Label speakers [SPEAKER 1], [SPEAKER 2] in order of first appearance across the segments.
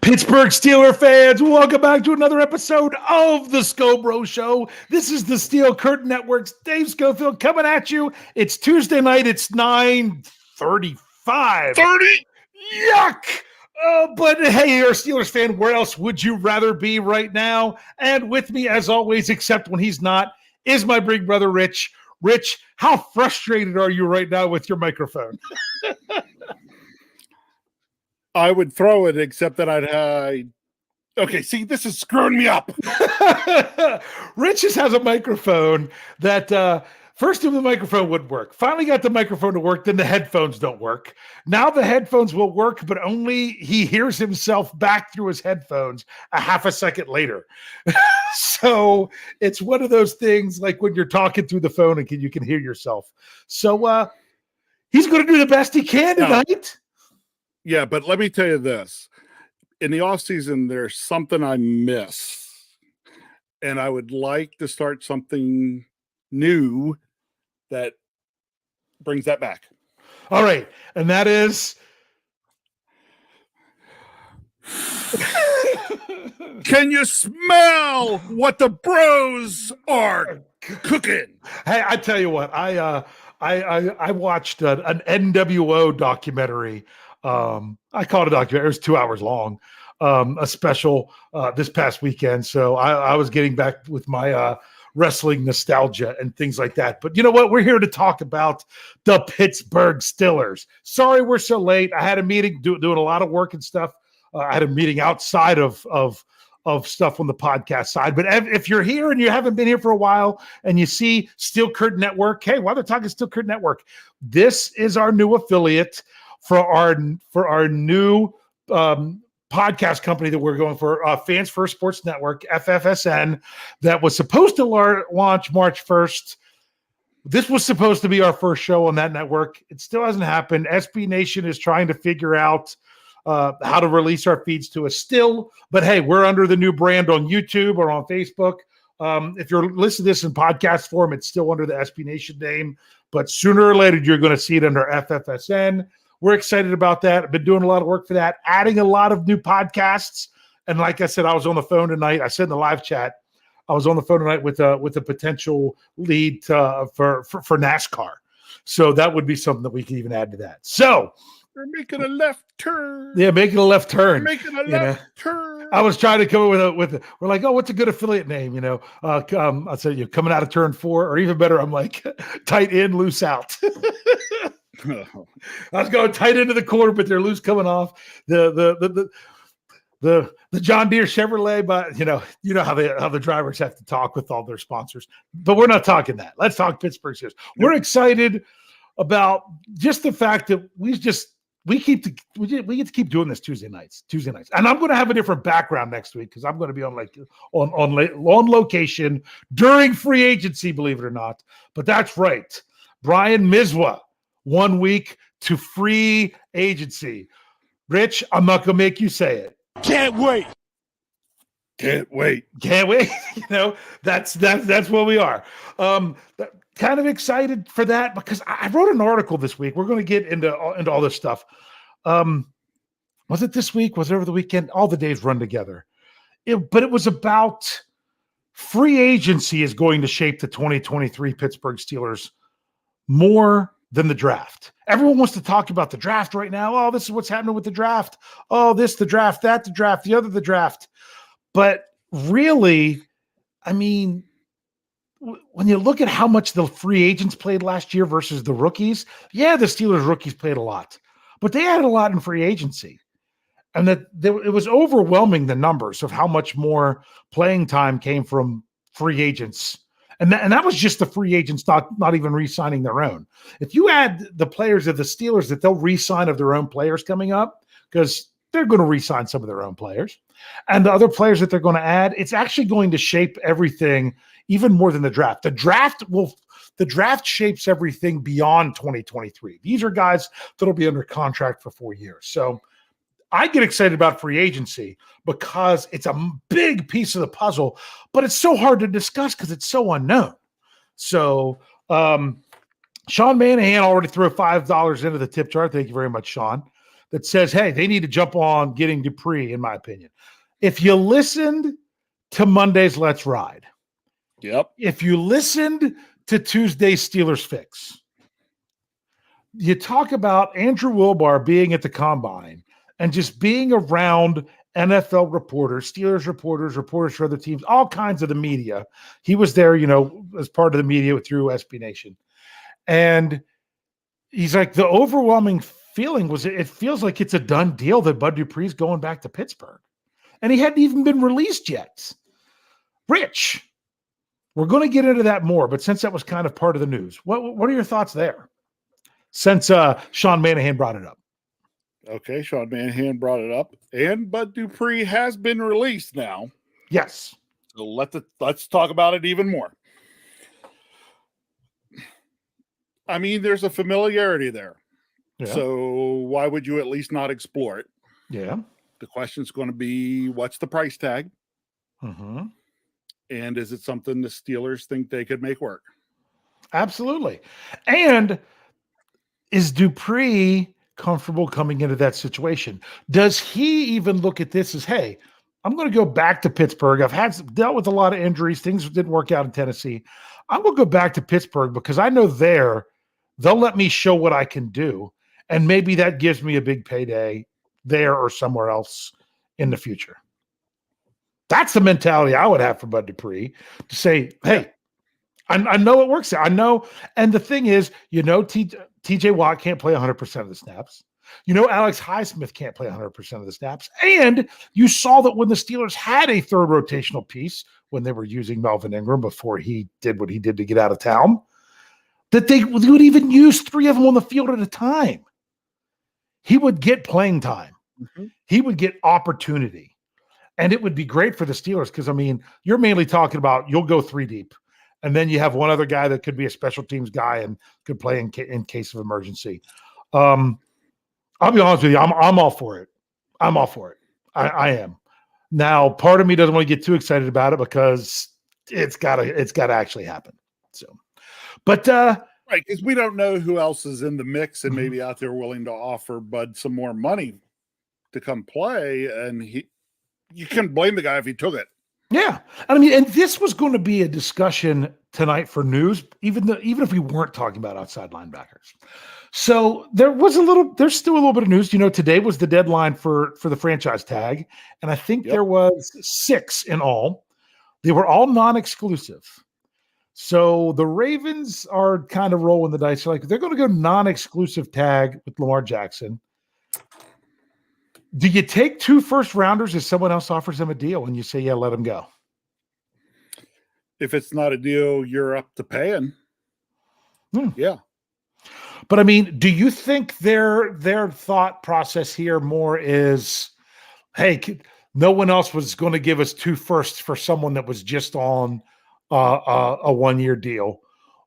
[SPEAKER 1] Pittsburgh Steelers fans, welcome back to another episode of the Scho Bro Show. This is the Steel Curtain Network's Dave Schofield coming at you. It's Tuesday night. It's 9:35.
[SPEAKER 2] 30?
[SPEAKER 1] Yuck! But hey, you're a Steelers fan. Where else would you rather be right now? And with me, as always, except when he's not, is my big brother, Rich. Rich, how frustrated are you right now with your microphone?
[SPEAKER 2] I would throw it, except that okay, see, this is screwing me up.
[SPEAKER 1] Rich just has a microphone that first the microphone would work. Finally got the microphone to work, then the headphones don't work. Now the headphones will work, but only he hears himself back through his headphones a half a second later. So it's one of those things like when you're talking through the phone and you can hear yourself. So he's going to do the best he can tonight.
[SPEAKER 2] Yeah, but let me tell you this. In the offseason, there's something I miss, and I would like to start something new that brings that back.
[SPEAKER 1] All right, and that is...
[SPEAKER 2] Can you smell what the bros are cooking?
[SPEAKER 1] Hey, I tell you what, I watched an NWO documentary. I call it a documentary. It was 2 hours long, a special this past weekend. So I was getting back with my wrestling nostalgia and things like that. But you know what? We're here to talk about the Pittsburgh Steelers. Sorry we're so late. I had a meeting doing a lot of work and stuff. I had a meeting outside of stuff on the podcast side. But if you're here and you haven't been here for a while and you see Steel Curtain Network, hey, while they're talking Steel Curtain Network, this is our new affiliate for our new podcast company that we're going for, Fans First Sports Network, FFSN, that was supposed to launch March 1st. This was supposed to be our first show on that network. It still hasn't happened. SB Nation is trying to figure out how to release our feeds to us still. But hey, we're under the new brand on YouTube or on Facebook. If you're listening to this in podcast form, it's still under the SB Nation name. But sooner or later, you're going to see it under FFSN. We're excited about that. I've been doing a lot of work for that, adding a lot of new podcasts. And like I said, I was on the phone tonight. I said in the live chat, I was on the phone tonight with a potential lead for NASCAR. So that would be something that we could even add to that. So
[SPEAKER 2] we're making a left turn.
[SPEAKER 1] Yeah, making a left turn.
[SPEAKER 2] Making a left turn.
[SPEAKER 1] I was trying to come up with we're like, oh, what's a good affiliate name? You know, I said, you're coming out of turn 4, or even better, I'm like, tight in, loose out. I was going tight into the corner, but they're loose coming off the John Deere Chevrolet. But you know how the drivers have to talk with all their sponsors. But we're not talking that. Let's talk Pittsburgh Steelers. We're excited about just the fact that we get to keep doing this Tuesday nights, and I'm going to have a different background next week because I'm going to be on location during free agency, believe it or not. But that's right, Brian Miswa. 1 week to free agency. Rich, I'm not going to make you say it.
[SPEAKER 2] Can't wait.
[SPEAKER 1] You know, that's what we are. Kind of excited for that because I wrote an article this week. We're going to get into all this stuff. Was it this week? Was it over the weekend? All the days run together. But it was about free agency is going to shape the 2023 Pittsburgh Steelers more than the draft. Everyone wants to talk about the draft right now. Oh, this is what's happening with the draft. Oh, this, the draft, that, the draft, the other, the draft. But really, I mean, when you look at how much the free agents played last year versus the rookies, yeah, the Steelers rookies played a lot, but they had a lot in free agency. And it was overwhelming, the numbers of how much more playing time came from free agents. And that was just the free agents not even re-signing their own. If you add the players of the Steelers that they'll re-sign of their own players coming up, because they're going to re-sign some of their own players, and the other players that they're going to add, it's actually going to shape everything even more than the draft. The draft shapes everything beyond 2023. These are guys that'll be under contract for 4 years. So I get excited about free agency because it's a big piece of the puzzle, but it's so hard to discuss because it's so unknown. So Sean Manahan already threw $5 into the tip jar. Thank you very much, Sean. that says, hey, they need to jump on getting Dupree, in my opinion. If you listened to Monday's Let's Ride,
[SPEAKER 2] Yep.
[SPEAKER 1] if you listened to Tuesday's Steelers Fix, you talk about Andrew Wilbar being at the combine and just being around NFL reporters, Steelers reporters, reporters for other teams, all kinds of the media. He was there, as part of the media through SB Nation. And he's like, the overwhelming feeling was it feels like it's a done deal that Bud Dupree's going back to Pittsburgh. And he hadn't even been released yet. Rich, we're going to get into that more, but since that was kind of part of the news, what are your thoughts there? Since Sean Manahan brought it up.
[SPEAKER 2] Okay, Sean Manahan brought it up, and Bud Dupree has been released now.
[SPEAKER 1] Yes.
[SPEAKER 2] So let's talk about it even more. I mean, there's a familiarity there. Yeah. So why would you at least not explore it?
[SPEAKER 1] Yeah.
[SPEAKER 2] The question's going to be, what's the price tag?
[SPEAKER 1] Mm-hmm.
[SPEAKER 2] And is it something the Steelers think they could make work?
[SPEAKER 1] Absolutely. And is Dupree comfortable coming into that situation? Does he even look at this as, hey, I'm going to go back to Pittsburgh. I've dealt with a lot of injuries. Things didn't work out in Tennessee. I'm going to go back to Pittsburgh because I know they'll let me show what I can do. And maybe that gives me a big payday there or somewhere else in the future. That's the mentality I would have for Bud Dupree, to say, hey, I know it works. I know. And the thing is, TJ Watt can't play 100% of the snaps. Alex Highsmith can't play 100% of the snaps. And you saw that when the Steelers had a third rotational piece, when they were using Melvin Ingram before he did what he did to get out of town, that they would even use 3 of them on the field at a time. He would get playing time. Mm-hmm. He would get opportunity. And it would be great for the Steelers because, I mean, you're mainly talking about you'll go 3 deep. And then you have one other guy that could be a special teams guy and could play in case of emergency. I'll be honest with you. I'm all for it. I'm all for it. I am. Now, part of me doesn't want to get too excited about it because it's gotta actually happen. So, but
[SPEAKER 2] right, because we don't know who else is in the mix and maybe out there willing to offer Bud some more money to come play, and you couldn't blame the guy if he took it.
[SPEAKER 1] Yeah. I mean, and this was going to be a discussion tonight for news, even if we weren't talking about outside linebackers. So there's still a little bit of news. Today was the deadline for the franchise tag. And I think there was 6 in all. They were all non-exclusive. So the Ravens are kind of rolling the dice. They're going to go non-exclusive tag with Lamar Jackson. Do you take 2 first-rounders if someone else offers them a deal and you say, yeah, let them go?
[SPEAKER 2] If it's not a deal you're up to paying, yeah.
[SPEAKER 1] But, I mean, do you think their thought process here more is, hey, no one else was going to give us 2 firsts for someone that was just on a 1-year deal?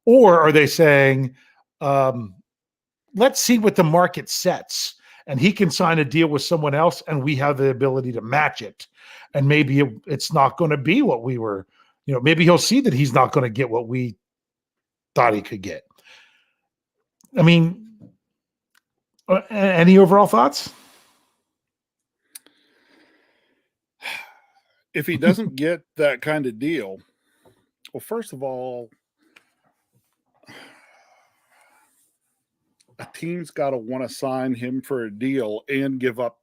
[SPEAKER 1] Or are they saying, let's see what the market sets? And he can sign a deal with someone else and we have the ability to match it. And maybe it's not going to be what we were, maybe he'll see that he's not going to get what we thought he could get. I mean, any overall thoughts?
[SPEAKER 2] If he doesn't get that kind of deal, well, first of all, a team's got to want to sign him for a deal and give up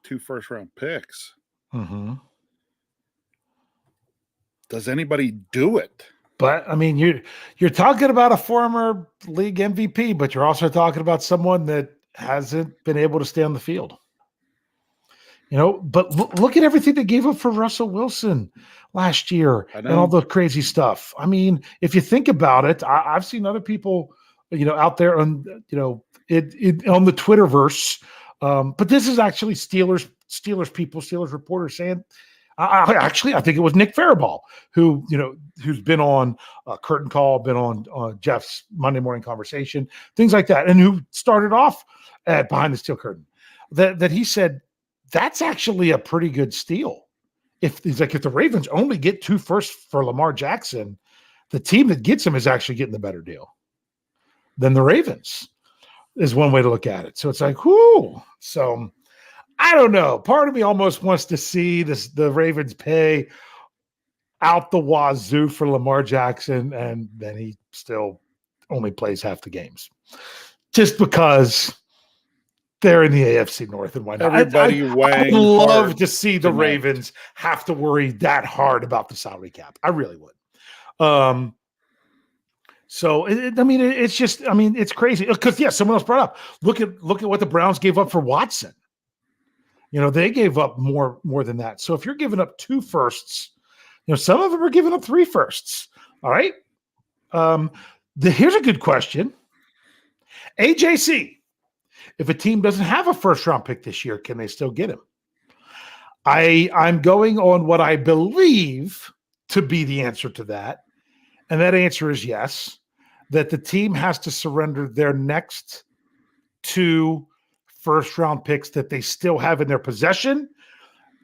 [SPEAKER 2] 2 first-round picks.
[SPEAKER 1] Mm-hmm.
[SPEAKER 2] Does anybody do it?
[SPEAKER 1] But, I mean, you're talking about a former league MVP, but you're also talking about someone that hasn't been able to stay on the field. But look at everything they gave up for Russell Wilson last year and all the crazy stuff. I mean, if you think about it, I've seen other people out there on, it on the Twitterverse. But this is actually Steelers people, Steelers reporters saying, I think it was Nick Faraball who's been on Curtain Call, been on Jeff's Monday Morning Conversation, things like that. And who started off at Behind the Steel Curtain that he said, that's actually a pretty good steal. If the Ravens only get 2 firsts for Lamar Jackson, the team that gets him is actually getting the better deal than the Ravens. is one way to look at it. So it's like, whoo. So I don't know. Part of me almost wants to see the Ravens pay out the wazoo for Lamar Jackson, and then he still only plays half the games. Just because they're in the AFC North, and why not?
[SPEAKER 2] Everybody
[SPEAKER 1] I'd
[SPEAKER 2] weighing
[SPEAKER 1] love
[SPEAKER 2] hard
[SPEAKER 1] to see the
[SPEAKER 2] tonight.
[SPEAKER 1] Ravens have to worry that hard about the salary cap. I really would. So it's just, it's crazy because someone else brought up. Look at what the Browns gave up for Watson. They gave up more than that. So if you're giving up 2 firsts, some of them are giving up 3 firsts. All right. Here's a good question. AJC, if a team doesn't have a first round pick this year, can they still get him? I'm going on what I believe to be the answer to that. And that answer is yes, that the team has to surrender their next 2 first round picks that they still have in their possession.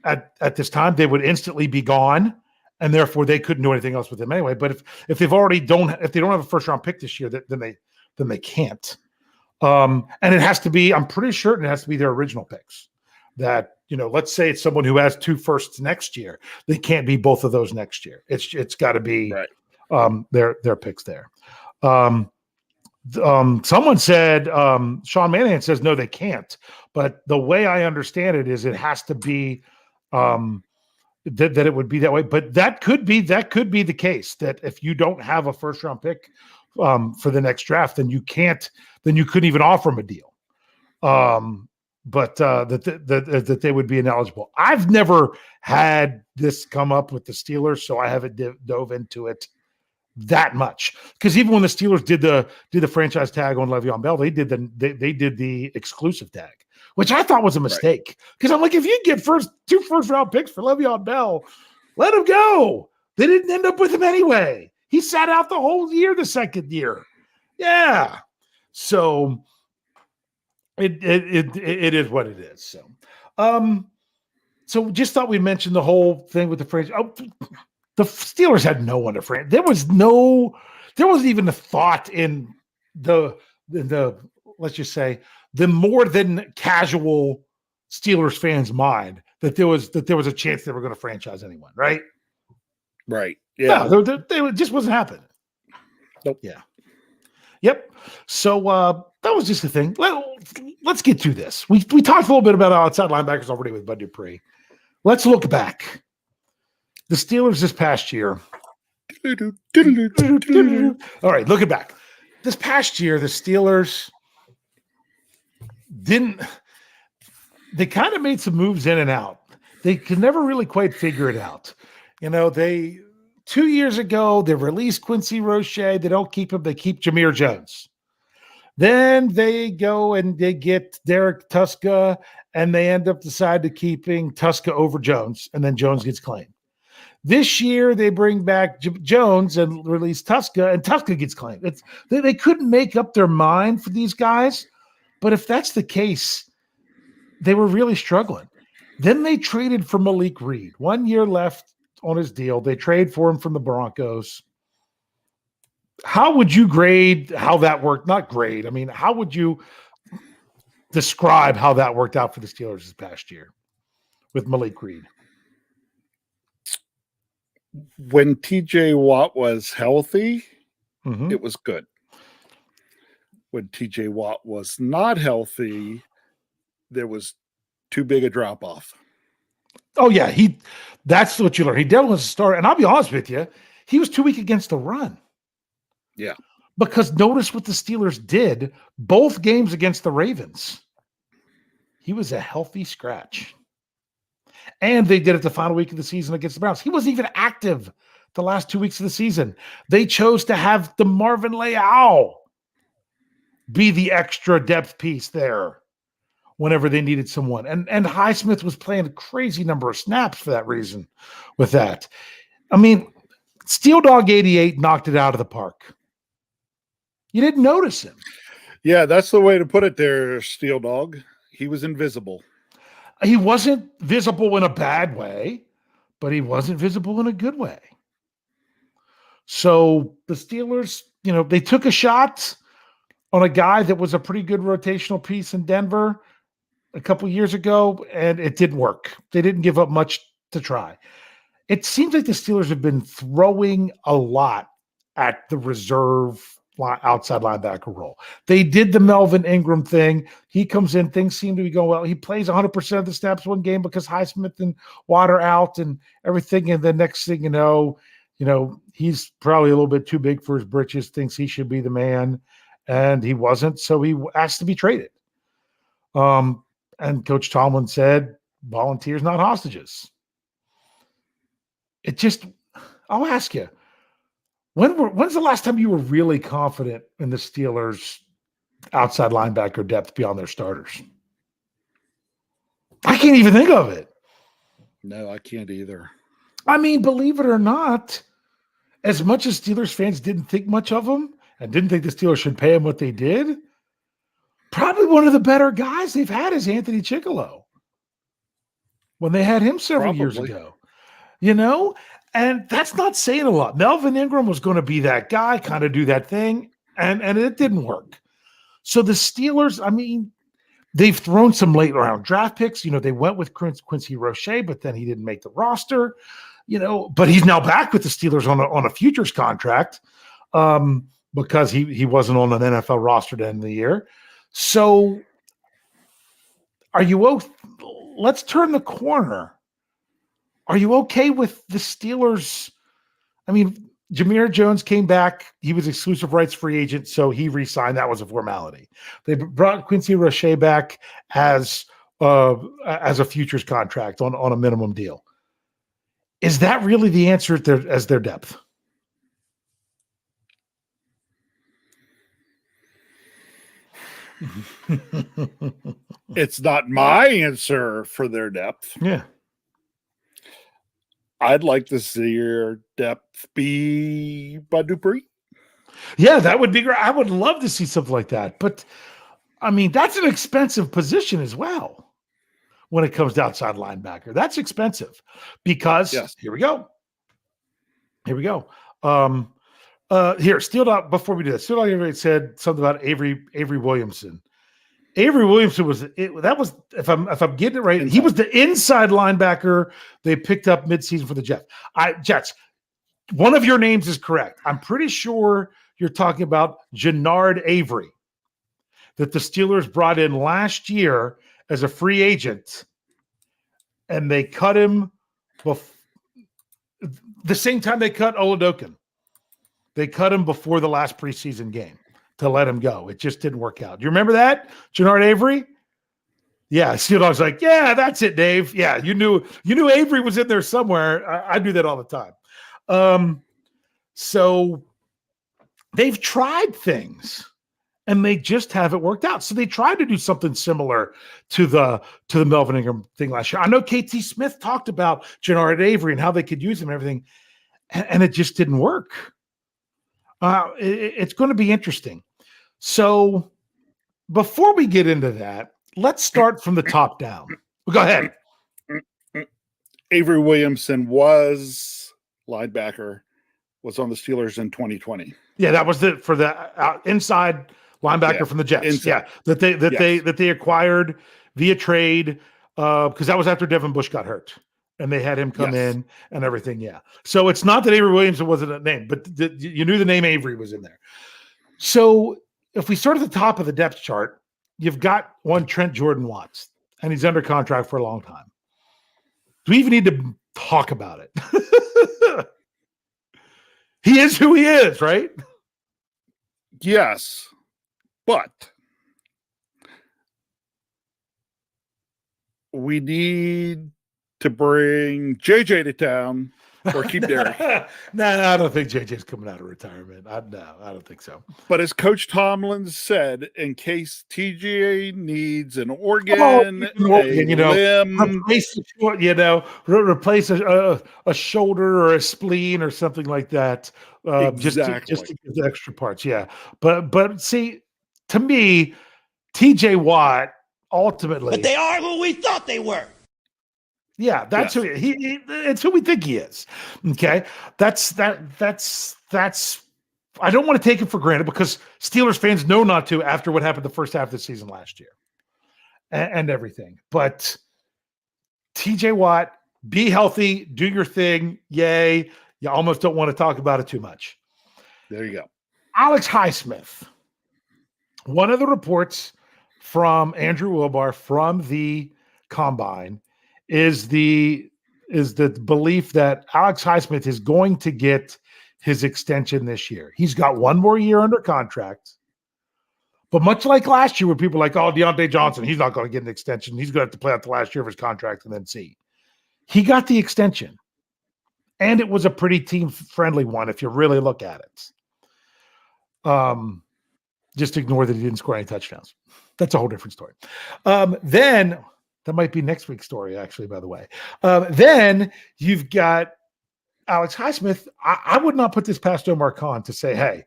[SPEAKER 1] At this time, they would instantly be gone, and therefore they couldn't do anything else with them anyway. But if they don't have a first round pick this year, then they can't. And it has to be, I'm pretty certain it has to be their original picks. That, let's say it's someone who has 2 firsts next year. They can't be both of those next year. It's got to be
[SPEAKER 2] right.
[SPEAKER 1] Their picks there. Someone said, Sean Manahan says, no, they can't. But the way I understand it is it has to be that it would be that way. But that could be the case, that if you don't have a first round pick for the next draft, then you couldn't even offer them a deal. But that they would be ineligible. I've never had this come up with the Steelers, so I haven't dove into it that much, because even when the Steelers did the franchise tag on Le'Veon Bell, they did the exclusive tag, which I thought was a mistake, because I'm like, if you get 2 first round picks for Le'Veon Bell, let him go. They didn't end up with him anyway. He sat out the whole year, the second year. Yeah. So it is what it is. So just thought we'd mention the whole thing with the franchise. Oh, the Steelers had no one to franchise. There wasn't even a thought in the let's just say the more than casual Steelers fans' mind that there was a chance they were going to franchise anyone, right?
[SPEAKER 2] Right. Yeah.
[SPEAKER 1] No, it just wasn't happening.
[SPEAKER 2] Nope.
[SPEAKER 1] Yeah. Yep. So that was just the thing. Let's get to this. We talked a little bit about outside linebackers already with Bud Dupree. Let's look back. The Steelers this past year. All right, looking back. This past year, the Steelers they kind of made some moves in and out. They could never really quite figure it out. 2 years ago, they released Quincy Roche. They don't keep him. They keep Jameer Jones. Then they go and they get Derek Tuska, and they end up deciding to keeping Tuska over Jones, and then Jones gets claimed. This year, they bring back Jones and release Tuska, and Tuska gets claimed. They couldn't make up their mind for these guys, but if that's the case, they were really struggling. Then they traded for Malik Reed. 1 year left on his deal. They trade for him from the Broncos. How would you grade how that worked? Not grade. I mean, how would you describe how that worked out for the Steelers this past year with Malik Reed?
[SPEAKER 2] When TJ Watt was healthy, it was good. When TJ Watt was not healthy, there was too big a drop off.
[SPEAKER 1] Oh, yeah. That's what you learn. He definitely was a starter. And I'll be honest with you, he was too weak against the run.
[SPEAKER 2] Yeah.
[SPEAKER 1] Because notice what the Steelers did both games against the Ravens. He was a healthy scratch. And they did it the final week of the season against the Browns. He wasn't even active the last 2 weeks of the season. They chose to have the Marvin Leal be the extra depth piece there whenever they needed someone. And Highsmith was playing a crazy number of snaps for that reason with that. I mean, Steel Dog 88 knocked it out of the park. You didn't notice him.
[SPEAKER 2] Yeah, that's the way to put it there, Steel Dog. He was invisible.
[SPEAKER 1] He wasn't visible in a bad way, but he wasn't visible in a good way. So the Steelers, they took a shot. on a guy that was a pretty good rotational piece in Denver a couple years ago, and it didn't work. They didn't give up much to try. It seems like the Steelers have been throwing a lot at the reserve outside linebacker role. They did the Melvin Ingram thing. He comes in, things seem to be going well. He plays 100% of the snaps one game because Highsmith and Watt are out and everything. And the next thing you know, he's probably a little bit too big for his britches, thinks he should be the man, and he wasn't. So he asked to be traded. And Coach Tomlin said, volunteers, not hostages. It just, I'll ask you, when's the last time you were really confident in the Steelers' outside linebacker depth beyond their starters? I can't even think of it.
[SPEAKER 2] No, I can't either.
[SPEAKER 1] I mean, believe it or not, as much as Steelers fans didn't think much of him and didn't think the Steelers should pay him what they did, probably one of the better guys they've had is Anthony Chickillo when they had him several years ago. And that's not saying a lot. Melvin Ingram was going to be that guy, kind of do that thing, and it didn't work. So the Steelers, I mean, they've thrown some late round draft picks. They went with Quincy Roche, but then he didn't make the roster. But he's now back with the Steelers on a futures contract because he wasn't on an NFL roster at the end of the year. So let's turn the corner. Are you okay with the Steelers? I mean, Jameer Jones came back. He was exclusive rights free agent, so he re-signed. That was a formality. They brought Quincy Roche back as a futures contract on a minimum deal. Is that really the answer as their depth?
[SPEAKER 2] It's not my answer for their depth.
[SPEAKER 1] Yeah.
[SPEAKER 2] I'd like to see your depth be Bud Dupree.
[SPEAKER 1] Yeah, that would be great. I would love to see something like that. But, I mean, that's an expensive position as well when it comes to outside linebacker. That's expensive because Here we go. Here, Steel Dog, before we do that, Steel Dog said something about Avery Williamson. Avery Williamson was if I'm getting it right, he was the inside linebacker they picked up midseason for the Jets. One of your names is correct. I'm pretty sure you're talking about Jannard Avery that the Steelers brought in last year as a free agent, and they cut him the same time they cut Oladokin. They cut him before the last preseason game to let him go. It just didn't work out. Do you remember that? Jannard Avery? Yeah, Steel Dog's like, yeah, that's it, Dave. Yeah, you knew Avery was in there somewhere. I do that all the time. So they've tried things and they just haven't worked out. So they tried to do something similar to the Melvin Ingram thing last year. I know KT Smith talked about Jannard Avery and how they could use him and everything, and it just didn't work. It's going to be interesting. So before we get into that, let's start from the top down. Go ahead.
[SPEAKER 2] Avery Williamson was linebacker, was on the Steelers in 2020.
[SPEAKER 1] Yeah, that was for the inside linebacker from the Jets.
[SPEAKER 2] Inside.
[SPEAKER 1] Yeah, that they acquired via trade because that was after Devin Bush got hurt. And they had him come in and everything. Yeah. So it's not that Avery Williamson wasn't a name, but you knew the name Avery was in there. So if we start at the top of the depth chart, you've got one Trent Jordan Watts, and he's under contract for a long time. Do we even need to talk about it? He is who he is, right?
[SPEAKER 2] Yes. But we need to bring JJ to town or keep Derek.
[SPEAKER 1] No, I don't think JJ's coming out of retirement. I don't think so.
[SPEAKER 2] But as Coach Tomlin said, in case TJ needs an organ, limb,
[SPEAKER 1] replace a shoulder or a spleen or something like that. Just to get the extra parts. Yeah. But see, to me, TJ Watt ultimately.
[SPEAKER 3] But they are who we thought they were.
[SPEAKER 1] Yeah, that's who it's who we think he is. Okay. That's I don't want to take it for granted because Steelers fans know not to after what happened the first half of the season last year and everything. But TJ Watt, be healthy, do your thing. Yay. You almost don't want to talk about it too much.
[SPEAKER 2] There you go.
[SPEAKER 1] Alex Highsmith. One of the reports from Andrew Wilbar from the Combine is the belief that Alex Highsmith is going to get his extension this year. He's got one more year under contract. But much like last year, where people were like, oh, Deontay Johnson, he's not going to get an extension. He's going to have to play out the last year of his contract and then see. He got the extension. And it was a pretty team-friendly one if you really look at it. Just ignore that he didn't score any touchdowns. That's a whole different story. Then, that might be next week's story, actually, by the way. Then you've got Alex Highsmith. I would not put this past Omar Khan to say, hey,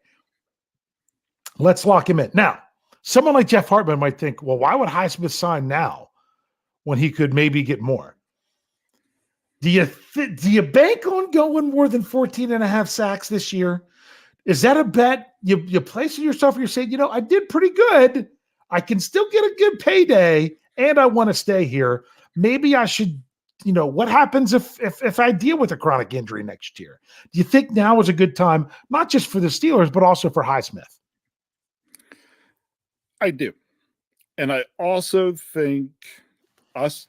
[SPEAKER 1] let's lock him in. Now, someone like Jeff Hartman might think, well, why would Highsmith sign now when he could maybe get more? Do you bank on going more than 14 and a half sacks this year? Is that a bet you place in yourself? You're saying, I did pretty good. I can still get a good payday, and I want to stay here. Maybe I should, what happens if I deal with a chronic injury next year? Do you think now is a good time, not just for the Steelers, but also for Highsmith?
[SPEAKER 2] I do. And I also think us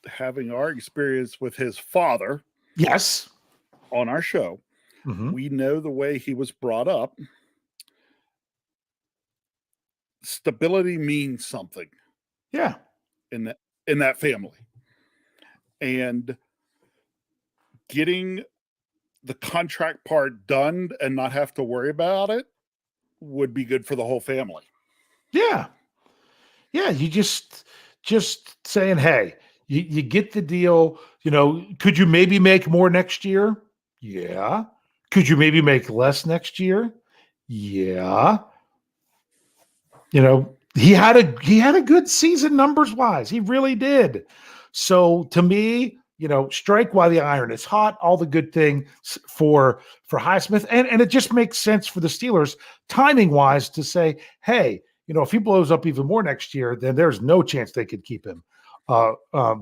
[SPEAKER 2] having our experience with his father
[SPEAKER 1] Yes.
[SPEAKER 2] on our show, we know the way he was brought up. Stability means something.
[SPEAKER 1] Yeah.
[SPEAKER 2] In that family. And getting the contract part done and not have to worry about it would be good for the whole family.
[SPEAKER 1] Yeah. Yeah. You just saying, hey, you get the deal. Could you maybe make more next year? Yeah. Could you maybe make less next year? Yeah. He had a good season numbers wise. He really did. So to me, strike while the iron is hot, all the good things for Highsmith. And it just makes sense for the Steelers timing wise to say, hey, if he blows up even more next year, then there's no chance they could keep him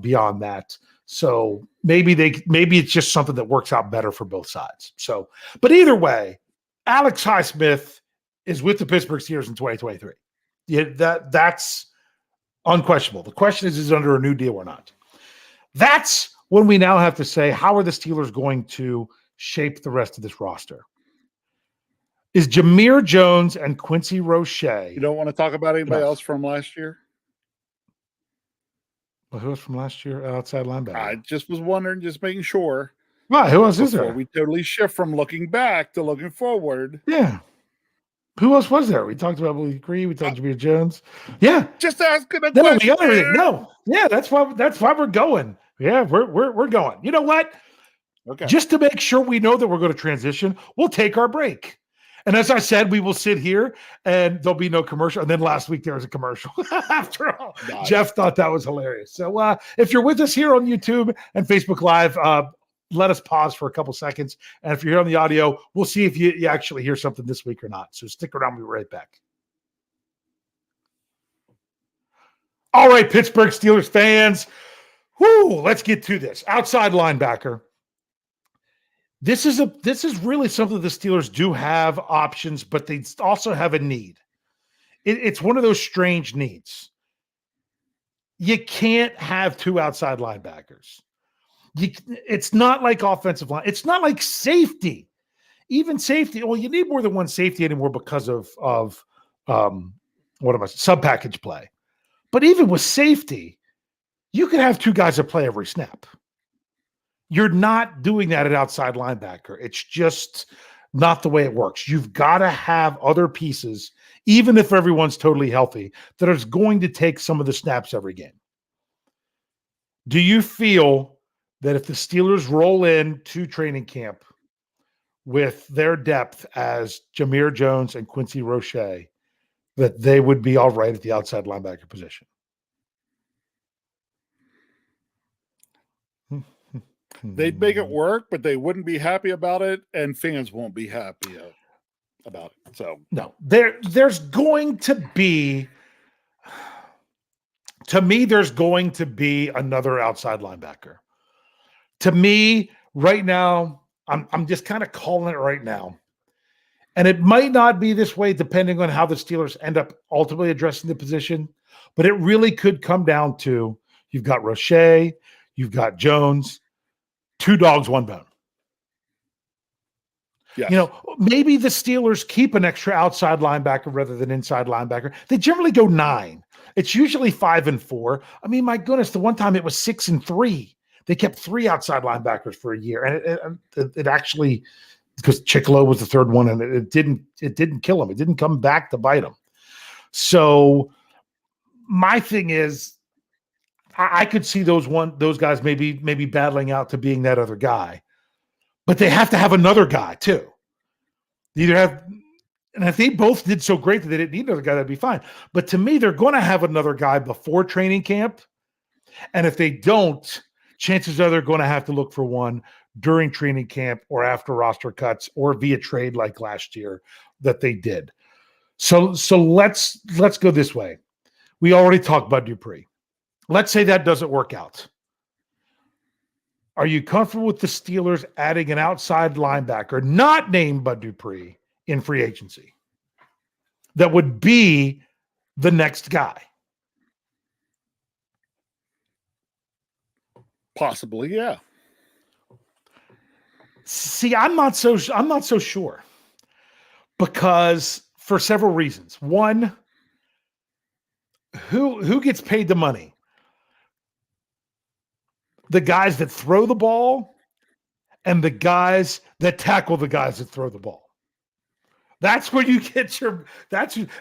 [SPEAKER 1] beyond that. So maybe it's just something that works out better for both sides. So, but either way, Alex Highsmith is with the Pittsburgh Steelers in 2023. Yeah, that's unquestionable. The question is it under a new deal or not? That's when we now have to say, how are the Steelers going to shape the rest of this roster? Is Jameer Jones and Quincy Roche?
[SPEAKER 2] You don't want to talk about anybody else from last year?
[SPEAKER 1] Well, who was from last year? Outside linebacker.
[SPEAKER 2] I just was wondering, just making sure.
[SPEAKER 1] Well, who else is there?
[SPEAKER 2] Before we totally shift from looking back to looking forward.
[SPEAKER 1] Yeah. Who else was there? We talked about Willie Green. We talked Jameer Jones. Yeah.
[SPEAKER 2] Just asking a
[SPEAKER 1] question.
[SPEAKER 2] No,
[SPEAKER 1] we got everything. No. Yeah, that's why we're going. Yeah, we're going. You know what?
[SPEAKER 2] Okay.
[SPEAKER 1] Just to make sure we know that we're going to transition, we'll take our break. And as I said, we will sit here and there'll be no commercial. And then last week there was a commercial. After all, nice. Jeff thought that was hilarious. So if you're with us here on YouTube and Facebook Live, let us pause for a couple seconds. And if you're here on the audio, we'll see if you actually hear something this week or not. So stick around. We'll be right back. All right, Pittsburgh Steelers fans. Whoo, let's get to this. Outside linebacker. This is really something the Steelers do have options, but they also have a need. It's one of those strange needs. You can't have two outside linebackers. It's not like offensive line. It's not like safety. Even safety. Well, you need more than one safety anymore because of sub-package play. But even with safety, you could have two guys that play every snap. You're not doing that at outside linebacker. It's just not the way it works. You've got to have other pieces, even if everyone's totally healthy, that is going to take some of the snaps every game. Do you feel that if the Steelers roll into training camp with their depth as Jameer Jones and Quincy Roche, that they would be all right at the outside linebacker position?
[SPEAKER 2] They'd make it work, but they wouldn't be happy about it, and fans won't be happy. about it. So
[SPEAKER 1] no, there's going to be, to me, there's going to be another outside linebacker. To me, right now, I'm just kind of calling it right now. And it might not be this way depending on how the Steelers end up ultimately addressing the position, but it really could come down to you've got Roche, you've got Jones, 2 dogs, 1 bone.
[SPEAKER 2] yes.
[SPEAKER 1] You know, maybe the Steelers keep an extra outside linebacker rather than inside linebacker. They generally go 9. It's usually 5 and 4. I mean, my goodness, the one time it was 6 and 3. They kept 3 outside linebackers for a year, and it actually, because Chicolo was the third one, and it didn't kill him. It didn't come back to bite him. So my thing is, I could see those guys maybe battling out to being that other guy, but they have to have another guy too. They either have, and if they both did so great that they didn't need another guy, that'd be fine. But to me, they're going to have another guy before training camp, and if they don't, chances are they're going to have to look for one during training camp or after roster cuts or via trade like last year that they did. So let's go this way. We already talked Bud Dupree. Let's say that doesn't work out. Are you comfortable with the Steelers adding an outside linebacker, not named Bud Dupree, in free agency? That would be the next guy.
[SPEAKER 2] Possibly, yeah.
[SPEAKER 1] See, I'm not so sure, because for several reasons. One, who gets paid the money? The guys that throw the ball and the guys that tackle the guys that throw the ball. That's where you get your,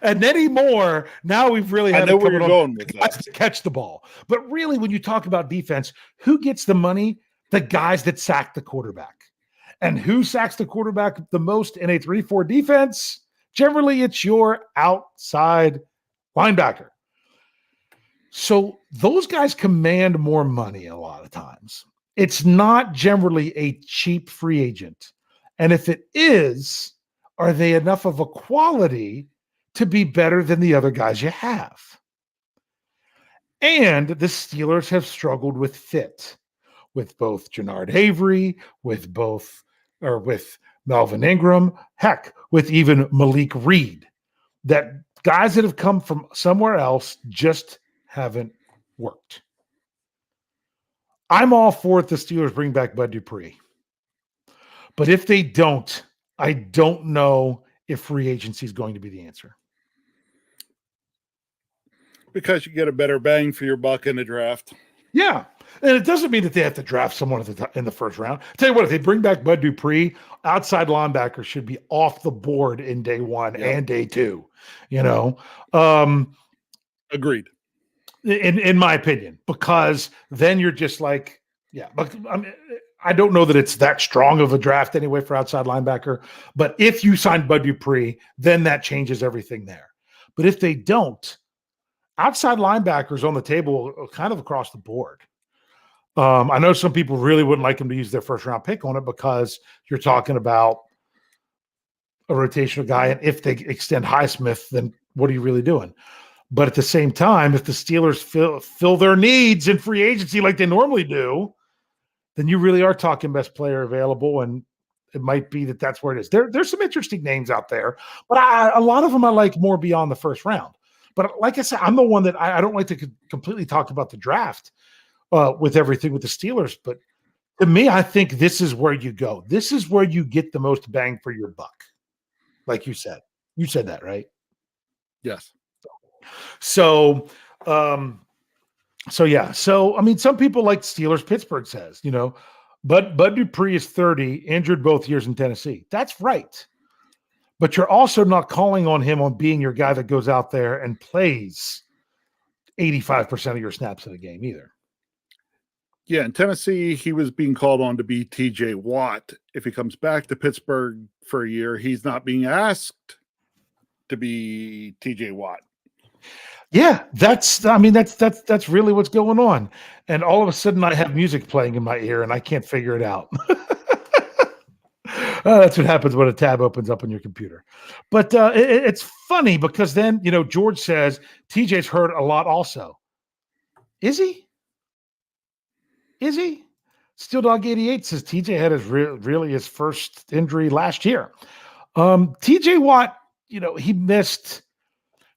[SPEAKER 1] and anymore, now we've really had
[SPEAKER 2] I know where you're going with
[SPEAKER 1] guys
[SPEAKER 2] that.
[SPEAKER 1] to catch the ball. But really, when you talk about defense, who gets the money? The guys that sack the quarterback. And who sacks the quarterback the most in a 3-4 defense? Generally, it's your outside linebacker. So those guys command more money a lot of times. It's not generally a cheap free agent. And if it is, are they enough of a quality to be better than the other guys you have? And the Steelers have struggled with fit with both Jannard Avery, with Melvin Ingram, heck, with even Malik Reed. That guys that have come from somewhere else just haven't worked. I'm all for it. The Steelers bring back Bud Dupree. But if they don't, I don't know if free agency is going to be the answer.
[SPEAKER 2] Because you get a better bang for your buck in the draft.
[SPEAKER 1] Yeah. And it doesn't mean that they have to draft someone in the first round. Tell you what, if they bring back Bud Dupree, outside linebacker should be off the board in day 1 and day 2. You know,
[SPEAKER 2] Agreed.
[SPEAKER 1] In my opinion, because then you're just like, yeah. But I don't know that it's that strong of a draft anyway for outside linebacker. But if you sign Bud Dupree, then that changes everything there. But if they don't, outside linebackers on the table kind of across the board. I know some people really wouldn't like them to use their first round pick on it because you're talking about a rotational guy. And if they extend Highsmith, then what are you really doing? But at the same time, if the Steelers fill their needs in free agency like they normally do, then you really are talking best player available. And it might be that that's where it is. There's some interesting names out there, but a lot of them I like more beyond the first round. But like I said, I'm the one that I don't like to completely talk about the draft with everything with the Steelers. But to me, I think this is where you go. This is where you get the most bang for your buck. Like you said. You said that, right?
[SPEAKER 2] Yes.
[SPEAKER 1] So, yeah. So, I mean, some people like Steelers. Pittsburgh says, you know, but Bud Dupree is 30, injured both years in Tennessee. That's right. But you're also not calling on him on being your guy that goes out there and plays 85% of your snaps in a game either.
[SPEAKER 2] Yeah, in Tennessee, he was being called on to be TJ Watt. If he comes back to Pittsburgh for a year, he's not being asked to be TJ Watt.
[SPEAKER 1] Yeah, that's really what's going on. And all of a sudden I have music playing in my ear and I can't figure it out. That's what happens when a tab opens up on your computer. But it's funny because then, George says TJ's hurt a lot also. Is he? Is he? Steel Dog 88 says TJ had really his first injury last year. TJ Watt, he missed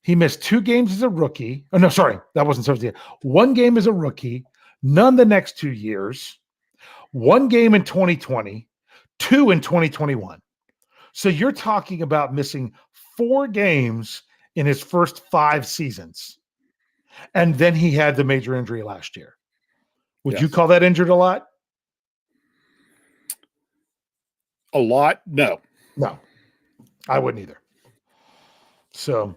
[SPEAKER 1] 2 games as a rookie. Oh, no, sorry, that wasn't supposed to be. 1 game as a rookie, none the next 2 years, 1 game in 2020, 2 in 2021. So you're talking about missing 4 games in his first 5 seasons. And then he had the major injury last year. Would you call that injured a lot?
[SPEAKER 2] A lot? No.
[SPEAKER 1] No, I wouldn't either. So,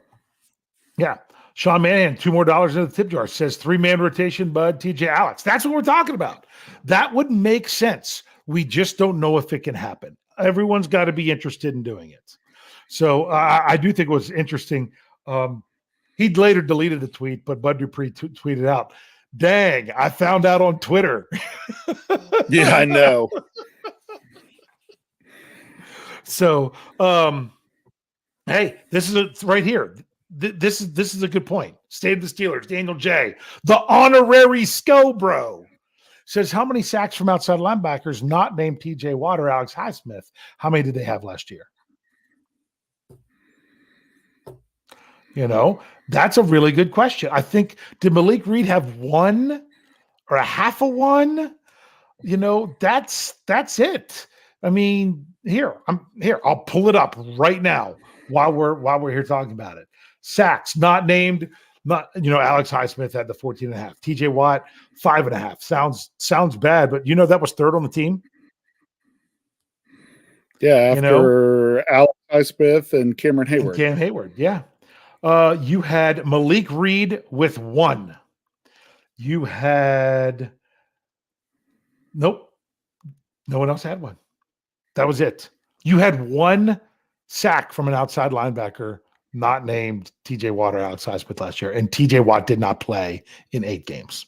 [SPEAKER 1] yeah. Sean Manahan, $2 more in the tip jar, says 3-man rotation, Bud, TJ, Alex. That's what we're talking about. That would make sense. We just don't know if it can happen. Everyone's got to be interested in doing it. So I do think it was interesting. He later deleted the tweet, but Bud Dupree tweeted out, "Dang, I found out on Twitter."
[SPEAKER 2] Yeah, I know.
[SPEAKER 1] So, hey, this is right here. This is a good point. State of the Steelers, Daniel J., the honorary Scho Bro, says, how many sacks from outside linebackers not named TJ Watt or Alex Highsmith? How many did they have last year? That's a really good question. I think, did Malik Reed have 1 or a half of 1? That's it. I mean, I'll pull it up right now while we're here talking about it. Sacks not named, Alex Highsmith had the 14.5. TJ Watt 5.5. Sounds bad, but that was 3rd on the team.
[SPEAKER 2] Yeah, after Alex Highsmith and Cameron Hayward.
[SPEAKER 1] Cam Hayward, yeah. You had Malik Reed with 1. You had nope. No one else had 1. That was it. You had 1 sack from an outside linebacker not named TJ Watt or Alex Highsmith last year, and TJ Watt did not play in 8 games.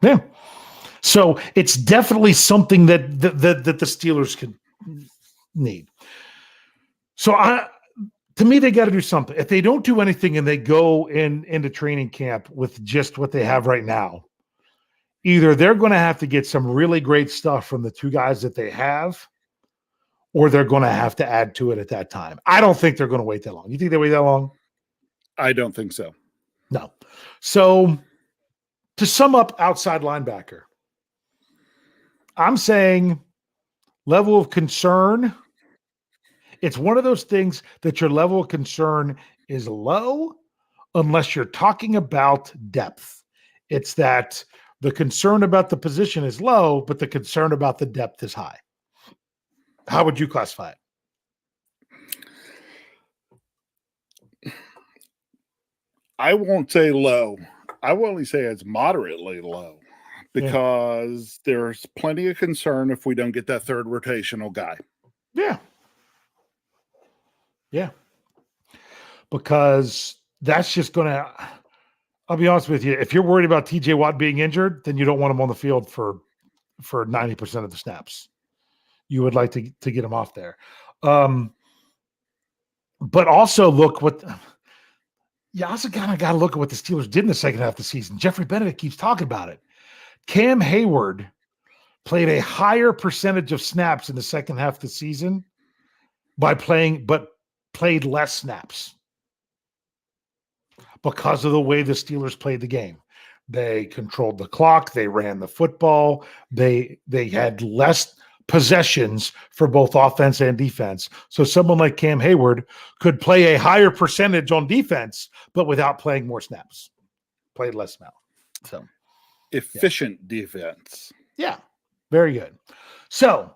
[SPEAKER 1] Yeah. So it's definitely something that the Steelers could need. So to me, they got to do something. If they don't do anything and they go into training camp with just what they have right now, either they're going to have to get some really great stuff from the 2 guys that they have, or they're going to have to add to it at that time. I don't think they're going to wait that long. You think they wait that long?
[SPEAKER 2] I don't think so.
[SPEAKER 1] No. So to sum up outside linebacker, I'm saying level of concern. It's one of those things that your level of concern is low unless you're talking about depth. It's that the concern about the position is low, but the concern about the depth is high. How would you classify it?
[SPEAKER 2] I won't say low. I will only say it's moderately low because there's plenty of concern if we don't get that 3rd rotational guy.
[SPEAKER 1] Yeah. Yeah. Because that's just going to, I'll be honest with you, if you're worried about TJ Watt being injured, then you don't want him on the field for 90% of the snaps. You would like to get him off there. But also look what you also kind of got to look at what the Steelers did in the second half of the season. Jeffrey Benedict keeps talking about it. Cam Hayward played a higher percentage of snaps in the second half of the season but played less snaps because of the way the Steelers played the game. They controlled the clock. They ran the football. They had less possessions for both offense and defense. So someone like Cam Hayward could play a higher percentage on defense, but without playing more snaps. Played less now. So
[SPEAKER 2] efficient defense.
[SPEAKER 1] Yeah, very good. So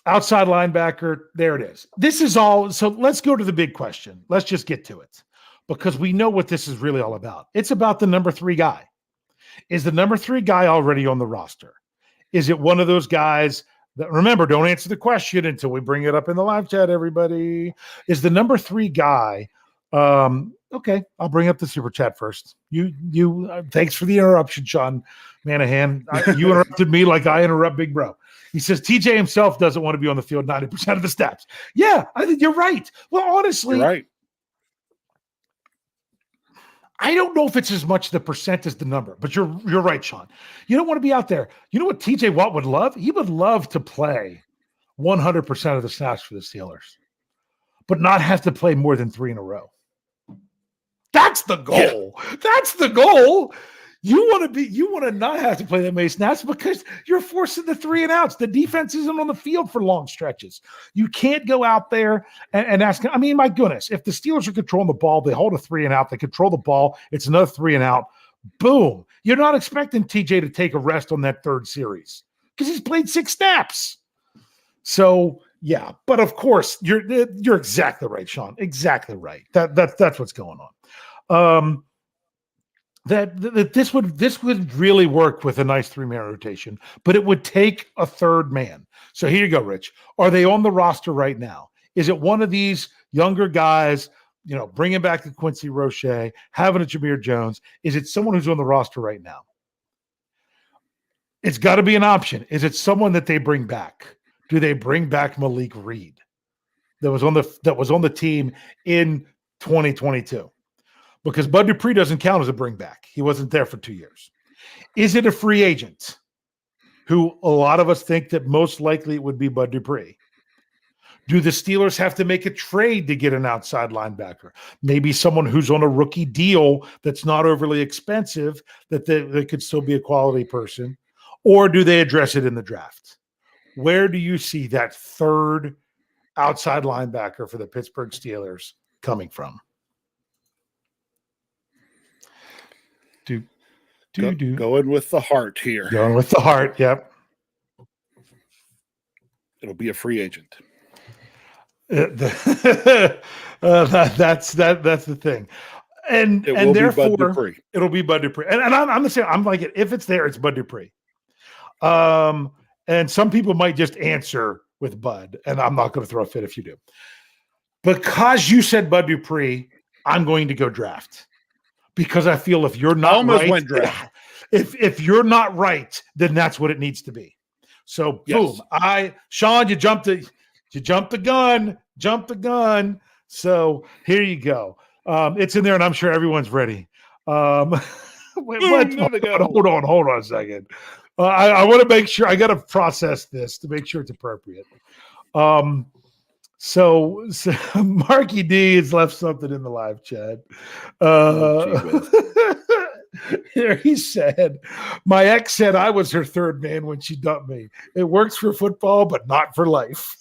[SPEAKER 1] outside linebacker, there it is. This is all. So let's go to the big question. Let's just get to it because we know what this is really all about. It's about the number 3 guy. Is the number 3 guy already on the roster? Is it one of those guys that, remember, don't answer the question until we bring it up in the live chat, everybody. Is the number 3 guy, okay, I'll bring up the super chat first. Thanks for the interruption, Sean Manahan. You interrupted me like I interrupt Big Bro. He says TJ himself doesn't want to be on the field 90% of the snaps. Yeah, I think you're right. Well, honestly,
[SPEAKER 2] You're right.
[SPEAKER 1] I don't know if it's as much the percent as the number, but you're right, Sean. You don't want to be out there. You know what TJ Watt would love? He would love to play 100% of the snaps for the Steelers, but not have to play more than 3 in a row. That's the goal. Yeah. That's the goal. You want to not have to play that many snaps because you're forcing the 3 and outs. The defense isn't on the field for long stretches. You can't go out there and ask. I mean, my goodness, if the Steelers are controlling the ball, they hold a 3 and out, they control the ball, it's another 3 and out. Boom. You're not expecting TJ to take a rest on that third series because he's played 6 snaps. So yeah, but of course you're exactly right, Sean. Exactly right. That's what's going on. That this would really work with a nice 3-man rotation, but it would take a third man. So here you go, Rich. Are they on the roster right now? Is it one of these younger guys, bringing back the Quincy Roche, having a Jameer Jones? Is it someone who's on the roster right now? It's got to be an option. Is it someone that they bring back? Do they bring back Malik Reed that was on the team in 2022? Because Bud Dupree doesn't count as a bring back. He wasn't there for 2 years. Is it a free agent who a lot of us think that most likely it would be Bud Dupree? Do the Steelers have to make a trade to get an outside linebacker? Maybe someone who's on a rookie deal that's not overly expensive, that they could still be a quality person? Or do they address it in the draft? Where do you see that third outside linebacker for the Pittsburgh Steelers coming from?
[SPEAKER 2] Going with the heart here.
[SPEAKER 1] Going with the heart, yep.
[SPEAKER 2] It'll be a free agent.
[SPEAKER 1] That's the thing. And therefore it'll be Bud Dupree. And I'm the same. I'm like, if it's there, it's Bud Dupree. And some people might just answer with Bud, and I'm not going to throw a fit if you do. Because you said Bud Dupree, I'm going to go draft. Because I feel if you're not right, if you're not right, then that's what it needs to be. So boom, Sean, you jumped the gun. So here you go. It's in there, and I'm sure everyone's ready. Hold on a second. I want to make sure I got to process this to make sure it's appropriate. So Marky D has left something in the live chat. Here he said, my ex said I was her third man when she dumped me. It works for football, but not for life.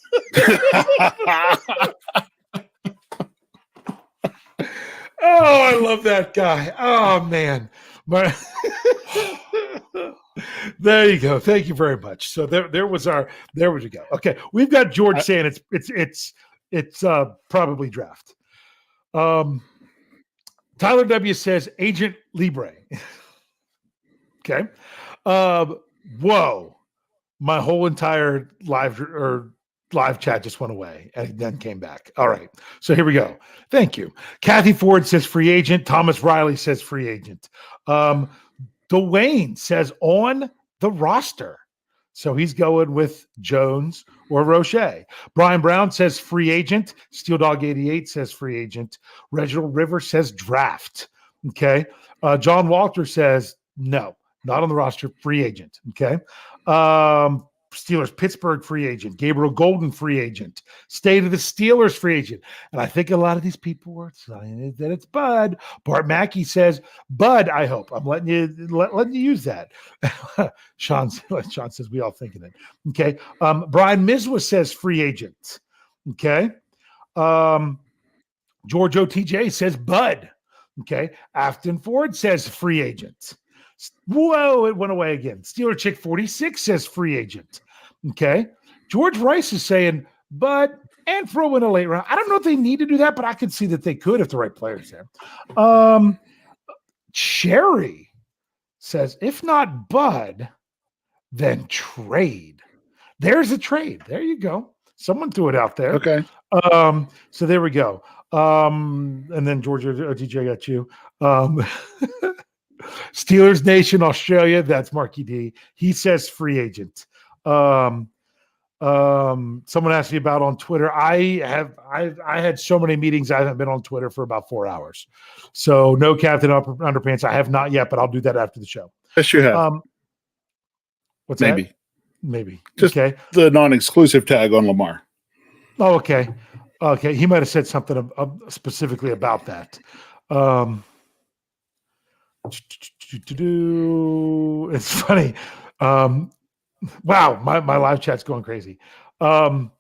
[SPEAKER 1] Oh, I love that guy. Oh man. There you go. Thank you very much. So there you go. Okay. We've got George saying it's probably draft. Tyler W says Agent Libre. Okay. Whoa. My whole entire live chat just went away and then came back. All right. So here we go. Thank you. Kathy Ford says free agent. Thomas Riley says free agent. Dwayne says on the roster. So he's going with Jones or Roche. Brian Brown says free agent. Steel Dog 88 says free agent. Reginald River says draft. Okay. John Walter says no, not on the roster, free agent. Okay. Steelers, Pittsburgh free agent. Gabriel Golden free agent. State of the Steelers free agent. And I think a lot of these people were saying that it's Bud. Bart Mackey says, Bud, I hope. I'm letting you use that. Sean says we all thinking it. Okay. Brian Mizwa says free agent. Okay. George OTJ says Bud. Okay. Afton Ford says free agent. Whoa, it went away again. Steeler Chick 46 says free agent. Okay. George Rice is saying, but and throw in a late round. I don't know if they need to do that, but I can see that they could if the right player's there. Cherry says, if not Bud, then trade. There's a trade. There you go. Someone threw it out there.
[SPEAKER 2] Okay.
[SPEAKER 1] So there we go. And then George OTJ got you. Steelers Nation Australia, that's Marky D. He says free agent. Someone asked me about on Twitter. I had so many meetings. I haven't been on Twitter for about 4 hours. So no Captain Underpants. I have not yet, but I'll do that after the show.
[SPEAKER 2] Yes, you have.
[SPEAKER 1] What's
[SPEAKER 2] Maybe.
[SPEAKER 1] that? Maybe.
[SPEAKER 2] Just
[SPEAKER 1] okay.
[SPEAKER 2] The non-exclusive tag on Lamar.
[SPEAKER 1] Oh, okay. Okay. He might have said something specifically about that. It's funny. Wow, my live chat's going crazy. Like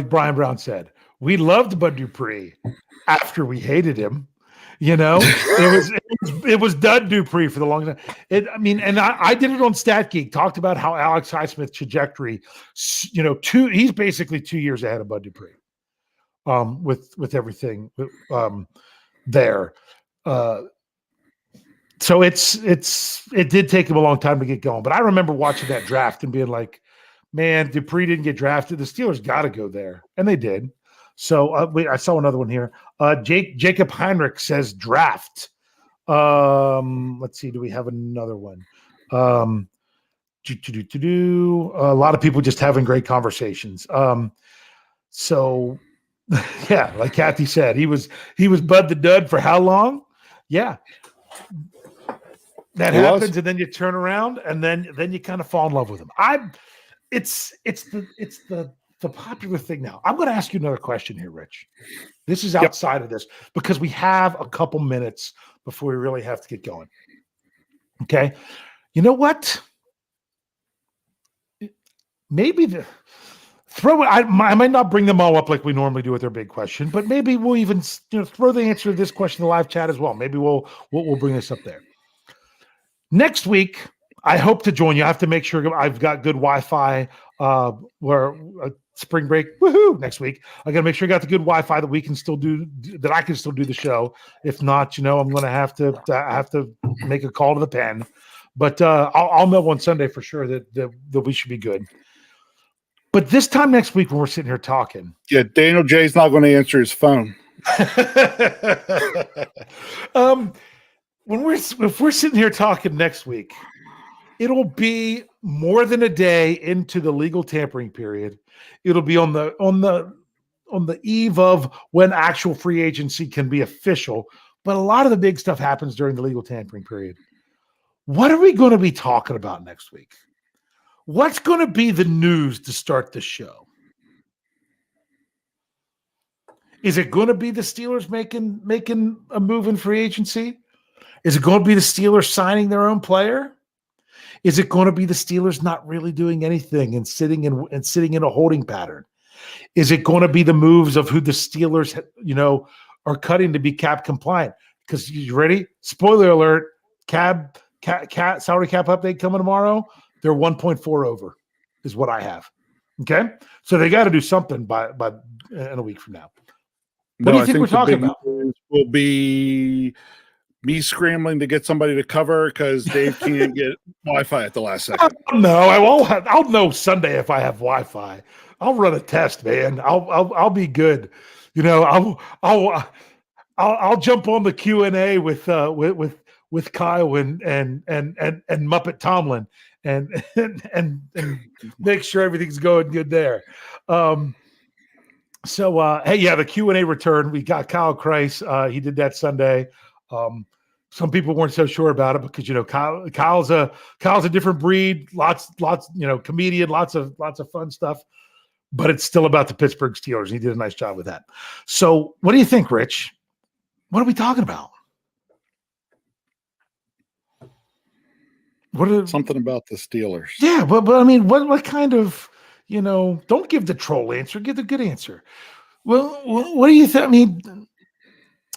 [SPEAKER 1] Brian Brown said, we loved Bud Dupree after we hated him. It was Bud Dupree for the long time. I did it on Stat Geek, talked about how Alex Highsmith's trajectory, he's basically 2 years ahead of Bud Dupree. With everything there. So it did take him a long time to get going. But I remember watching that draft and being like, man, Dupree didn't get drafted. The Steelers got to go there. And they did. So I saw another one here. Jacob Heinrich says draft. Let's see. Do we have another one? A lot of people just having great conversations. So yeah, like Kathy said, he was Bud the Dud for how long? Yeah. That happens, and then you turn around, and then you kind of fall in love with him. It's the popular thing now. I'm going to ask you another question here, Rich. This is outside of this because we have a couple minutes before we really have to get going. Okay, you know what? Maybe I might not bring them all up like we normally do with their big question, but maybe we'll even throw the answer to this question in the live chat as well. Maybe we'll bring this up there. Next week, I hope to join you. I have to make sure I've got good Wi-Fi where spring break. Woohoo! Next week, I got to make sure I got the good Wi-Fi that we can still do, that I can still do the show. If not, I'm going to have to make a call to the pen. But I'll know on Sunday for sure that we should be good. But this time next week when we're sitting here talking,
[SPEAKER 2] Daniel J's not going to answer his phone.
[SPEAKER 1] If we're sitting here talking next week, it'll be more than a day into the legal tampering period. It'll be on the eve of when actual free agency can be official. But a lot of the big stuff happens during the legal tampering period. What are we going to be talking about next week? What's going to be the news to start the show? Is it going to be the Steelers making a move in free agency? Is it going to be the Steelers signing their own player? Is it going to be the Steelers not really doing anything and sitting in a holding pattern? Is it going to be the moves of who the Steelers, are cutting to be cap compliant? Because you ready? Spoiler alert: salary cap update coming tomorrow. They're 1.4 over, is what I have. Okay, so they got to do something by in a week from now. What do you think we're talking about?
[SPEAKER 2] Will be me scrambling to get somebody to cover because Dave can't get Wi-Fi at the last second.
[SPEAKER 1] No, I won't. I'll know Sunday if I have Wi-Fi. I'll run a test, man. I'll be good. I'll jump on the Q&A with Kyle and Muppet Tomlin and make sure everything's going good there. The Q&A return. We got Kyle Kreis. He did that Sunday. Some people weren't so sure about it because Kyle's a different breed. Lots comedian. Lots of fun stuff. But it's still about the Pittsburgh Steelers. He did a nice job with that. So, what do you think, Rich? What are we talking about?
[SPEAKER 2] Something about the Steelers.
[SPEAKER 1] Yeah, but I mean, what kind of, don't give the troll answer, give the good answer. Well, what do you think? I mean,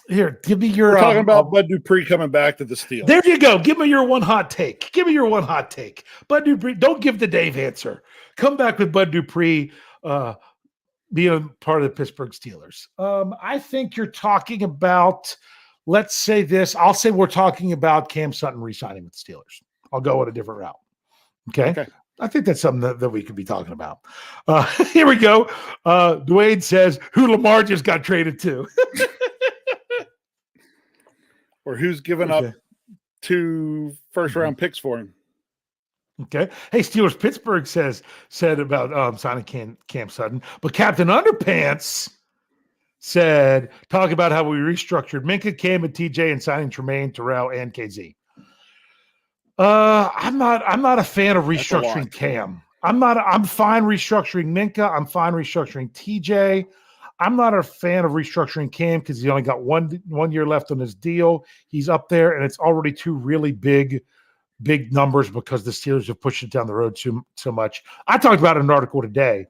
[SPEAKER 1] here, give me your.
[SPEAKER 2] We're talking about Bud Dupree coming back to the Steelers.
[SPEAKER 1] There you go. Give me your one hot take. Bud Dupree. Don't give the Dave answer. Come back with Bud Dupree being part of the Pittsburgh Steelers. I think you're talking about. Let's say this. I'll say we're talking about Cam Sutton re-signing with the Steelers. I'll go on a different route. Okay. I think that's something that we could be talking about. Here we go. Dwayne says, who Lamar just got traded to.
[SPEAKER 2] Or who's given up 2 first-round picks for him.
[SPEAKER 1] Okay. Hey, Steelers Pittsburgh said about signing Cam Sutton, but Captain Underpants said talk about how we restructured Minka, Cam, and TJ, and signing Tremaine, Terrell, and KZ. I'm not a fan of
[SPEAKER 2] That's a lot.
[SPEAKER 1] restructuring Cam. I'm fine restructuring Minka. I'm fine restructuring TJ. I'm not a fan of restructuring Cam because he's only got one year left on his deal. He's up there, and it's already two really big numbers because the Steelers have pushed it down the road so much. I talked about it in an article today.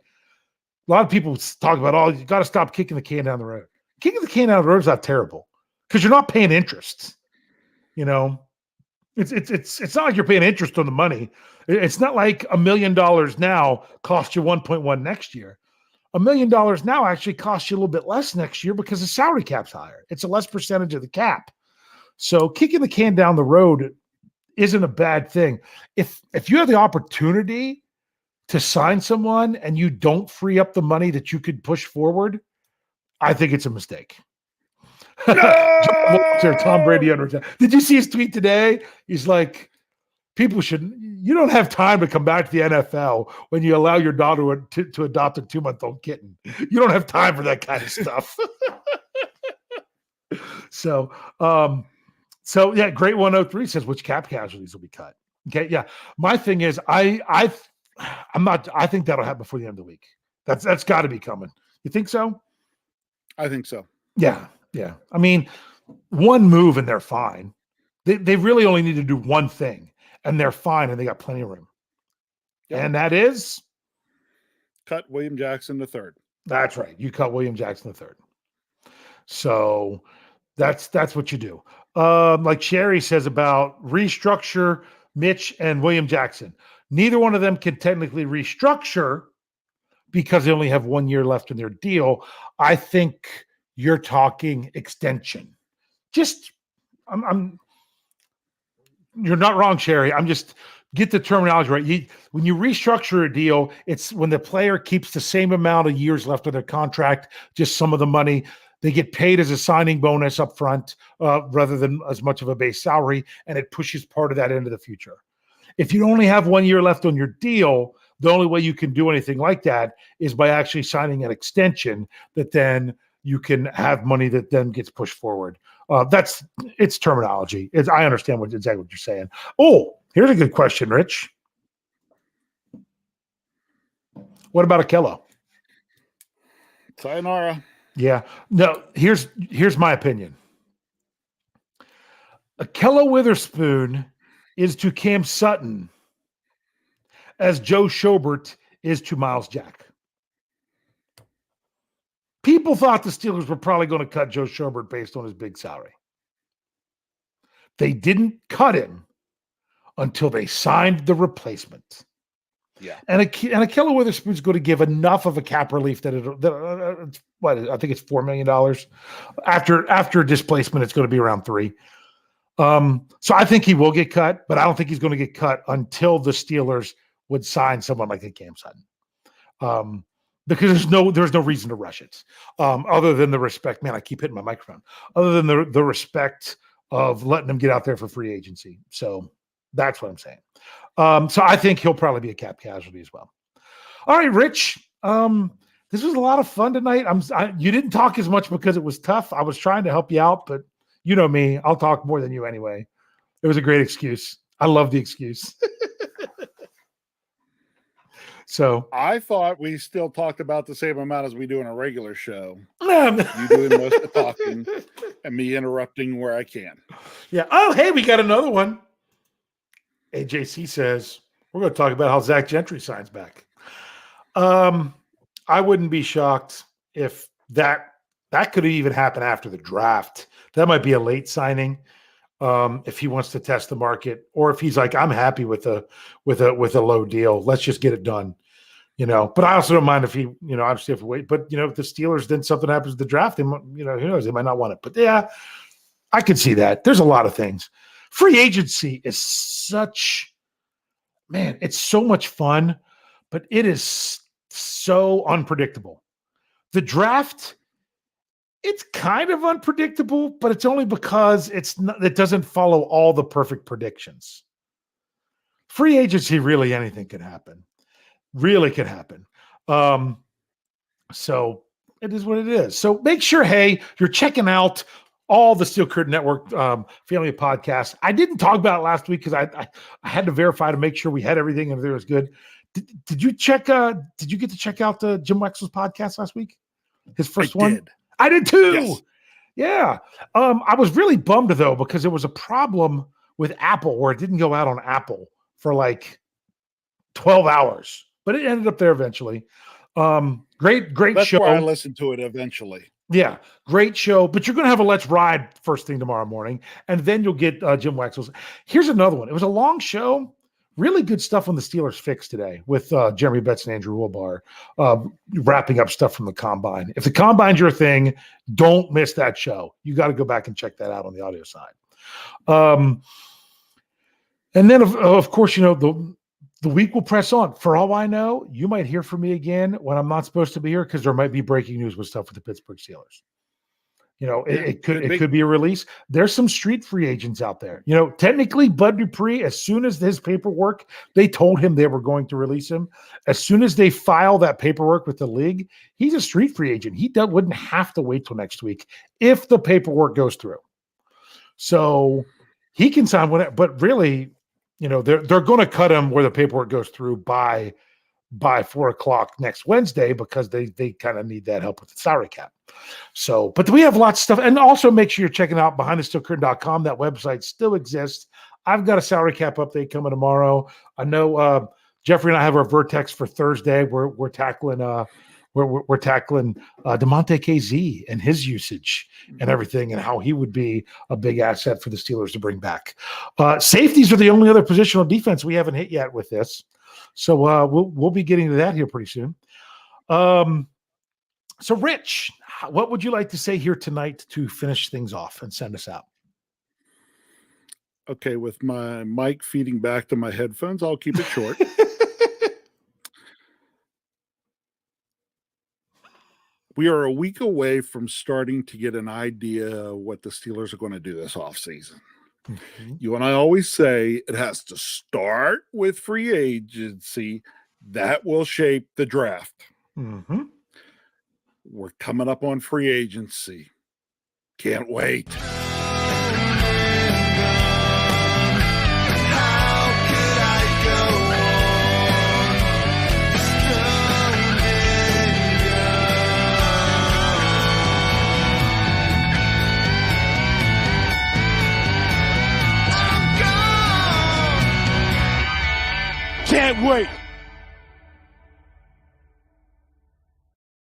[SPEAKER 1] A lot of people talk about, you got to stop kicking the can down the road. Kicking the can down the road is not terrible because you're not paying interest. You know, it's not like you're paying interest on the money. It's not like $1 million now costs you 1.1 next year. $1 million now actually costs you a little bit less next year because the salary cap's higher. It's a less percentage of the cap. So kicking the can down the road isn't a bad thing. If you have the opportunity to sign someone and you don't free up the money that you could push forward, I think it's a mistake.
[SPEAKER 2] No!
[SPEAKER 1] Tom Brady under attack. Did you see his tweet today? He's like, you don't have time to come back to the NFL when you allow your daughter to adopt a 2-month-old kitten. You don't have time for that kind of stuff. So yeah, Great 103 says which cap casualties will be cut. Okay, yeah. My thing is, I think that'll happen before the end of the week. That's got to be coming. You think so?
[SPEAKER 2] I think so.
[SPEAKER 1] Yeah. I mean, one move and they're fine. They really only need to do one thing and they're fine and they got plenty of room. Yep. And that is
[SPEAKER 2] cut William Jackson III.
[SPEAKER 1] That's right. You cut William Jackson III. So that's what you do. Like Sherry says about restructure Mitch and William Jackson. Neither one of them can technically restructure because they only have 1 year left in their deal. I think you're talking extension. You're not wrong, Sherry. I'm just get the terminology right. When you restructure a deal, it's when the player keeps the same amount of years left of their contract, just some of the money. They get paid as a signing bonus up front rather than as much of a base salary, and it pushes part of that into the future. If you only have 1 year left on your deal, the only way you can do anything like that is by actually signing an extension that then you can have money that then gets pushed forward. It's terminology. I understand exactly what you're saying. Oh, here's a good question, Rich. What about Akello?
[SPEAKER 2] Sayonara.
[SPEAKER 1] Yeah. No, here's my opinion. Akello Witherspoon is to Cam Sutton as Joe Schobert is to Miles Jack. People thought the Steelers were probably going to cut Joe Schobert based on his big salary. They didn't cut him until they signed the replacement.
[SPEAKER 2] Yeah.
[SPEAKER 1] And Akello Witherspoon's going to give enough of a cap relief that I think it's $4 million. After displacement, it's going to be around $3 million. So I think he will get cut, but I don't think he's going to get cut until the Steelers would sign someone like a Cam Sutton. Because there's no reason to rush it, other than the respect. Man, I keep hitting my microphone. Other than the respect of letting them get out there for free agency. So that's what I'm saying. So I think he'll probably be a cap casualty as well. All right, Rich. This was a lot of fun tonight. You didn't talk as much because it was tough. I was trying to help you out, but you know me. I'll talk more than you anyway. It was a great excuse. I love the excuse. So
[SPEAKER 2] I thought we still talked about the same amount as we do in a regular show. You doing most of the talking and me interrupting where I can.
[SPEAKER 1] Yeah. Oh, hey, we got another one. AJC says we're going to talk about how Zach Gentry signs back. I wouldn't be shocked if that could even happen after the draft. That might be a late signing. If he wants to test the market, or if he's like, I'm happy with a low deal. Let's just get it done. But I also don't mind if he, obviously if we wait, but if the Steelers, then something happens to the draft, they, who knows, they might not want it, but yeah, I could see that. There's a lot of things. Free agency is it's so much fun, but it is so unpredictable. The draft, it's kind of unpredictable, but it's only because it doesn't follow all the perfect predictions. free agency, really anything could happen. Really could happen. So it is what it is. So make sure, hey, you're checking out all the Steel Curtain Network family of podcasts. I didn't talk about it last week because I had to verify to make sure we had everything and everything was good. Did you check? Did you get to check out Jim Wexler's podcast last week? His first one? I did too.
[SPEAKER 2] Yes.
[SPEAKER 1] Yeah. I was really bummed though, because there was a problem with Apple where it didn't go out on Apple for like 12 hours, but it ended up there eventually. Great
[SPEAKER 2] That's
[SPEAKER 1] show.
[SPEAKER 2] why I listened to it eventually.
[SPEAKER 1] Yeah, great show. But you're going to have a Let's Ride first thing tomorrow morning, and then you'll get Jim Wexler's. Here's another one. It was a long show. Really good stuff on the Steelers fix today with Jeremy Betts and Andrew Wilbar wrapping up stuff from the Combine. If the Combine's your thing, don't miss that show. You got to go back and check that out on the audio side. And then, of course, the week will press on. For all I know, you might hear from me again when I'm not supposed to be here because there might be breaking news with stuff with the Pittsburgh Steelers. It could be a release. There's some street free agents out there. Technically, Bud Dupree, as soon as his paperwork, they told him they were going to release him. As soon as they file that paperwork with the league, he's a street free agent. He wouldn't have to wait till next week if the paperwork goes through. So he can sign whatever. But really, they're going to cut him where the paperwork goes through by 4:00 next Wednesday because they kind of need that help with the salary cap. So, but we have lots of stuff. And also make sure you're checking out BehindTheSteelCurtain.com. That website still exists. I've got a salary cap update coming tomorrow. I know Jeffrey and I have our Vertex for Thursday. We're tackling we're tackling DeMonte KZ and his usage and everything and how he would be a big asset for the Steelers to bring back. Safeties are the only other position on defense we haven't hit yet with this. So we'll be getting to that here pretty soon. So Rich, what would you like to say here tonight to finish things off and send us out?
[SPEAKER 2] Okay, with my mic feeding back to my headphones, I'll keep it short. We are a week away from starting to get an idea what the Steelers are going to do this offseason. Mm-hmm. You and I always say it has to start with free agency. That will shape the draft.
[SPEAKER 1] Mm-hmm.
[SPEAKER 2] We're coming up on free agency. Can't wait.
[SPEAKER 3] Can't wait.